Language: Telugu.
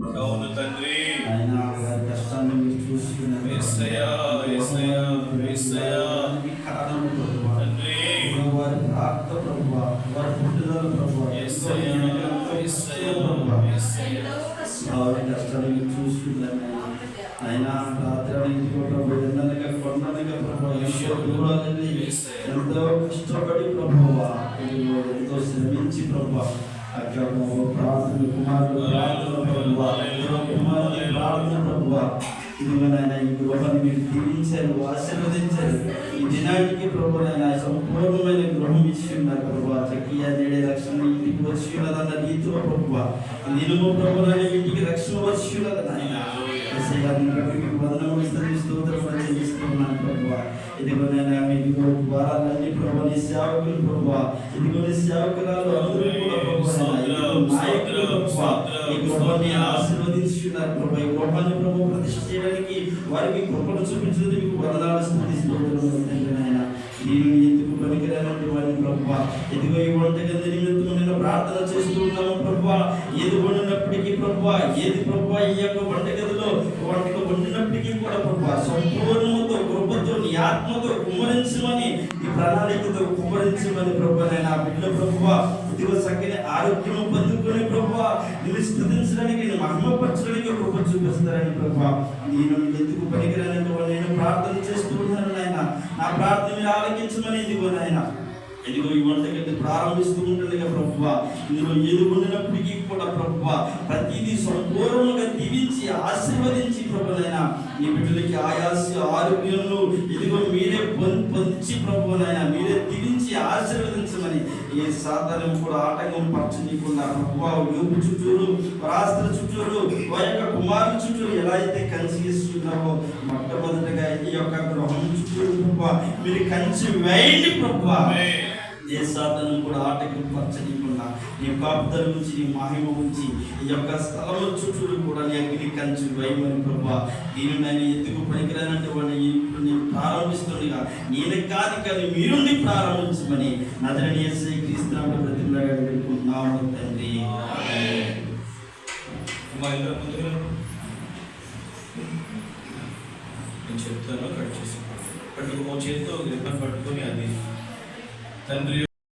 అవును తండ్రి, ఆయన వారి కష్టాన్ని మీరు చూసుకున్నారు కారణం ప్రభువా, తండ్రి, వారి ప్రార్థన ప్రభువా, వారి పుట్టుదల ప్రభువా, వారి కష్టాన్ని మీరు చూసుకున్నారు ఆయన. రాత్రి ప్రభు ఎండనగా కొండనగా ప్రభు దూరాలని ఎంతో కష్టపడి ప్రభువా, ఎంతో శ్రమించి ప్రభు అక్కడ ప్రార్థన కుమారుడు ప్రార్థన ప్రభువా, ఇదిగోనైనా ఈ గృహాన్ని మీరు దీవించారు, ఆశీర్వదించారు. ఈ దినానికి ప్రభు నాయన సంపూర్ణమైన గృహం ఇచ్చి ఉన్నారు ప్రభు. చక్కగా 7 లక్షలు ఇంటికి వచ్చి ఉన్నదన్న రీతిలో ప్రభు నిలువ ప్రభు ఇంటికి రక్షణ వచ్చి ఉన్నది నాయన. స్తోత్రం ప్రభు. ఇదిగోనైనా మీకు వారాలన్నీ ప్రభు నీ సేవకులు ప్రభు, ఇదిగో నీ సేవకురాలు అందరూ కూడా ప్రభు నాయకులు ప్రభు ఈ గృహాన్ని ఆశీర్వదించున్నారు ప్రభు. ఈ గృహాన్ని ప్రభు ప్రతిష్ఠ చేయడానికి వారికి కృపను చూపించడానికి మీకు వందనాలు స్తుతిస్తున్నాను నాయన. నేను ఎందుకు పనికిరానంటే వారిని ప్రభు, ఎదుగో ఈ వంటగది నిమిత్తం నేను ప్రార్థన చేస్తూ ఉన్నాము ప్రభు. ఏది వండినప్పటికీ ప్రభు, ఏది ప్రభు ఈ యొక్క వంటగదిలో వంటకు వండినప్పటికీ కూడా ప్రభు సంపూర్ణముతో కృపతో నీ ఆత్మతో కుమ్మరించమని, ఈ ప్రణాళికతో కుమ్మరించమని ప్రభు నా బిడ్డ ప్రభు ఇదిగో చక్కని ఆరోగ్యం పొందుకొని ప్రభు నిన్ను స్తుతించడానికి నేను మహిమపరచడానికి కృప చూపిస్తారని ప్రభు. నేను ఎందుకు పనికిరానంటే నేను ప్రార్థన చేస్తూ ఉన్నాను నాయన. నా ప్రార్థన మీరు ఆలకించమని ఇదిగో నాయన. ఇదిగో ఈ వంటగది ప్రారంభిస్తూ ఉంటుండగా ప్రభువ, ఇందులో ఏది వండినప్పటికీ కూడా ప్రభువ ప్రతిదీ సంపూర్ణంగా దీవించి ఆశీర్వదించి ప్రభునైనా నీ బిడ్డలకి ఆయాస ఆరోగ్యంలో ఇదిగో మీరే పొందించి ప్రభునైనా మీరే దీవించి ఆశీర్వదించమని ఏ సాధారణ కూడా ఆటంకం పరచనీయకుండా ప్రభువ యోగు చుట్టూరు పరాస్త్ర చుట్టూరు వారి యొక్క కుమారుల చుట్టూరు ఎలా అయితే కంచి వేస్తున్నావో మొట్టమొదటిగా ఈ యొక్క గృహం చుట్టూరు ప్రభువ మీరు కంచి వేయండి ప్రభువ. ఏ సాధనం కూడా ఆటంకం పరచనీయకుండా నీ కాపుదల నుంచి నీ మహిమ ఉంచి ఈ యొక్క స్థలం చుట్టూరు కూడా నీ అగ్ని కంచి వేయమని ప్రభా. నేను నేను ఎందుకు పనికిరానంటే వాడిని ఇప్పుడు నేను ప్రారంభిస్తుండగా నేను కాదు కానీ మీరుండి ప్రారంభించమని నజరేయుడైన యేసు క్రీస్తునామములో బ్రతిమలాడి వేడుకుంటున్నాము తండ్రి. నేను చెప్తాను, కట్ చేసి పట్టుకో చేతితో పట్టుకొని అది తండ్రి